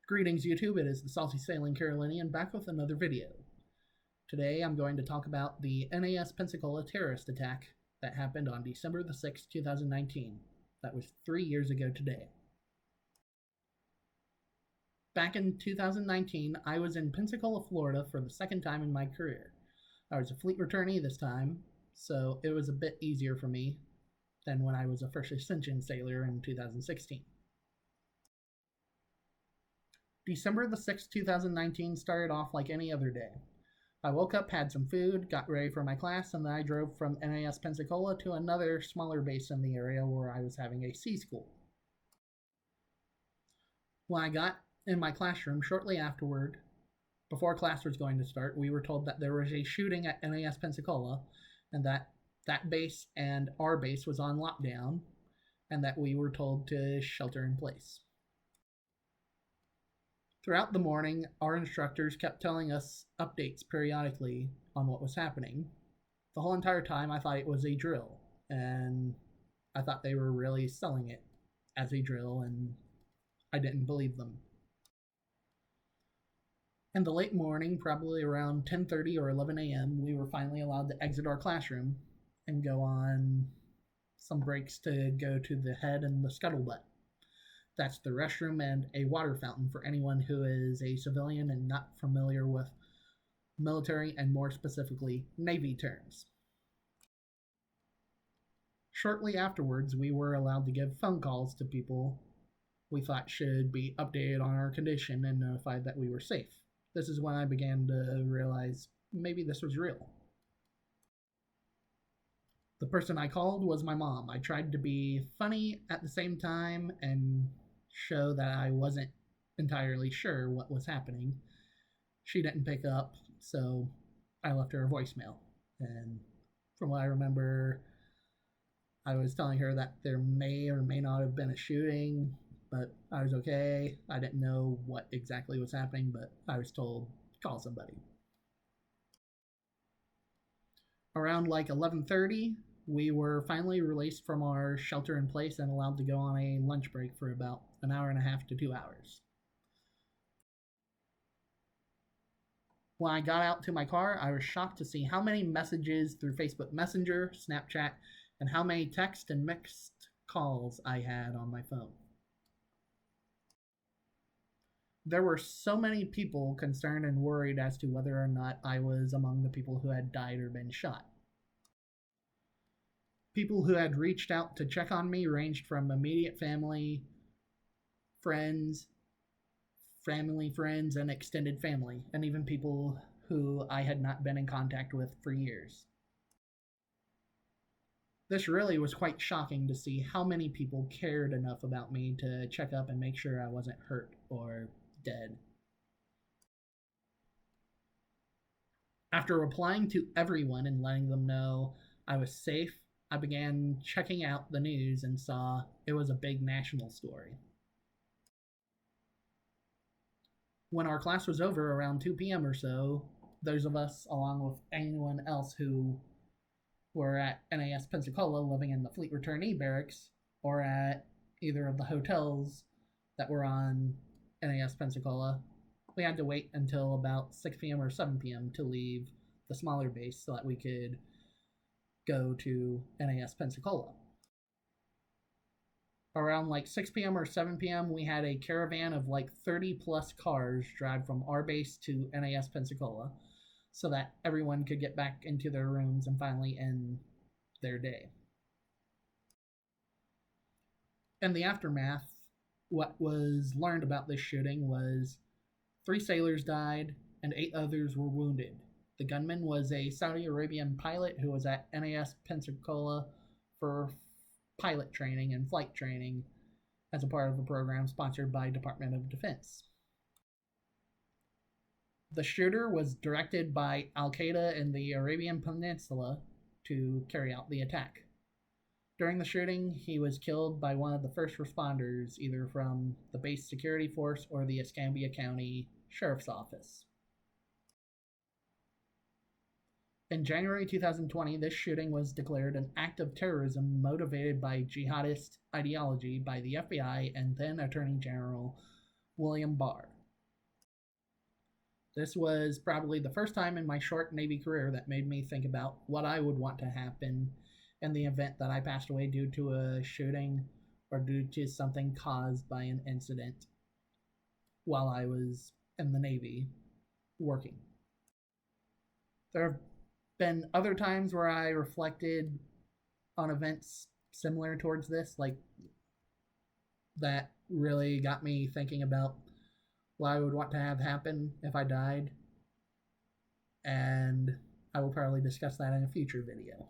Greetings YouTube, it is the Salty Sailing Carolinian back with another video. Today I'm going to talk about the NAS Pensacola terrorist attack that happened on December the 6th, 2019. That was 3 years ago today. Back in 2019, I was in Pensacola, Florida for the second time in my career. I was a fleet returnee this time, so it was a bit easier for me than when I was a first ascension sailor in 2016. December the 6th, 2019 started off like any other day. I woke up, had some food, got ready for my class, and then I drove from NAS Pensacola to another smaller base in the area where I was having a sea school. When I got in my classroom shortly afterward, before class was going to start, we were told that there was a shooting at NAS Pensacola and that base and our base was on lockdown and that we were told to shelter in place. Throughout the morning, our instructors kept telling us updates periodically on what was happening. The whole entire time I thought it was a drill, and I thought they were really selling it as a drill, and I didn't believe them. In the late morning, probably around 10:30 or 11 a.m., we were finally allowed to exit our classroom and go on some breaks to go to the head and the scuttlebutt. That's the restroom and a water fountain for anyone who is a civilian and not familiar with military and more specifically Navy terms. Shortly afterwards, we were allowed to give phone calls to people we thought should be updated on our condition and notified that we were safe. This is when I began to realize maybe this was real. The person I called was my mom. I tried to be funny at the same time and show that I wasn't entirely sure what was happening. She didn't pick up, so I left her a voicemail. And from what I remember, I was telling her that there may or may not have been a shooting, but I was okay. I didn't know what exactly was happening, but I was told, call somebody. Around like 11:30, we were finally released from our shelter in place and allowed to go on a lunch break for about an hour and a half to 2 hours. When I got out to my car, I was shocked to see how many messages through Facebook Messenger, Snapchat, and how many text and mixed calls I had on my phone. There were so many people concerned and worried as to whether or not I was among the people who had died or been shot. People who had reached out to check on me ranged from immediate family, friends, and extended family, and even people who I had not been in contact with for years. This really was quite shocking to see how many people cared enough about me to check up and make sure I wasn't hurt or dead. After replying to everyone and letting them know I was safe, I began checking out the news and saw it was a big national story. When our class was over around 2 p.m. or so, those of us, along with anyone else who were at NAS Pensacola living in the fleet returnee barracks or at either of the hotels that were on NAS Pensacola, we had to wait until about 6 p.m. or 7 p.m. to leave the smaller base so that we could go to NAS Pensacola. Around like 6 p.m. or 7 p.m., we had a caravan of like 30 plus cars drive from our base to NAS Pensacola so that everyone could get back into their rooms and finally end their day. In the aftermath, what was learned about this shooting was 3 sailors died and 8 others were wounded. The gunman was a Saudi Arabian pilot who was at NAS Pensacola for pilot training and flight training as a part of a program sponsored by Department of Defense. The shooter was directed by Al-Qaeda in the Arabian Peninsula to carry out the attack. During the shooting, he was killed by one of the first responders, either from the base security force or the Escambia County Sheriff's Office. In January 2020, this shooting was declared an act of terrorism motivated by jihadist ideology by the FBI and then Attorney General William Barr. This was probably the first time in my short Navy career that made me think about what I would want to happen in the event that I passed away due to a shooting or due to something caused by an incident while I was in the Navy working. There have been other times where I reflected on events similar towards this, like that really got me thinking about what I would want to have happen if I died, and I will probably discuss that in a future video.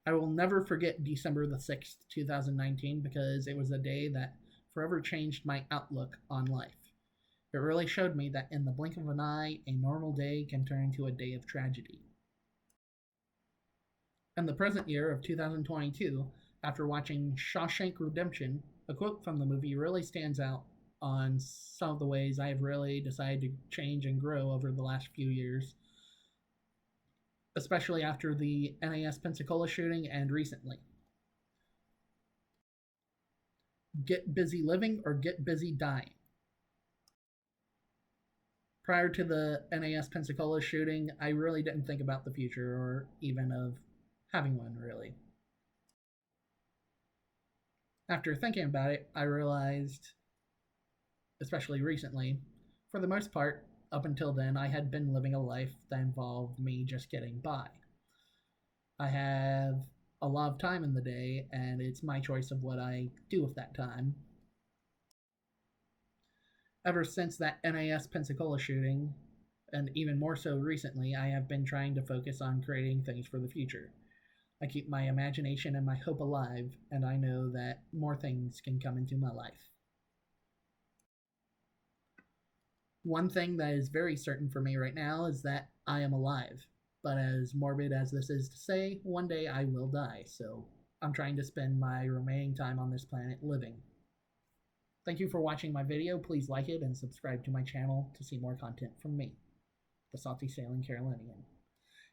I will never forget December the 6th, 2019, because it was a day that forever changed my outlook on life. It really showed me that in the blink of an eye, a normal day can turn into a day of tragedy. In the present year of 2022, after watching Shawshank Redemption, a quote from the movie really stands out on some of the ways I have really decided to change and grow over the last few years, especially after the NAS Pensacola shooting and recently. Get busy living or get busy dying. Prior to the NAS Pensacola shooting, I really didn't think about the future or even of having one, really. After thinking about it, I realized, especially recently, for the most part, up until then, I had been living a life that involved me just getting by. I have a lot of time in the day, and it's my choice of what I do with that time. Ever since that NAS Pensacola shooting, and even more so recently, I have been trying to focus on creating things for the future. I keep my imagination and my hope alive, and I know that more things can come into my life. One thing that is very certain for me right now is that I am alive. But as morbid as this is to say, one day I will die, so I'm trying to spend my remaining time on this planet living. Thank you for watching my video. Please like it and subscribe to my channel to see more content from me, the Salty Sailing Carolinian.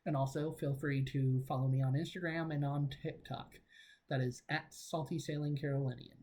And also feel free to follow me on Instagram and on TikTok. That is at Salty Sailing Carolinian.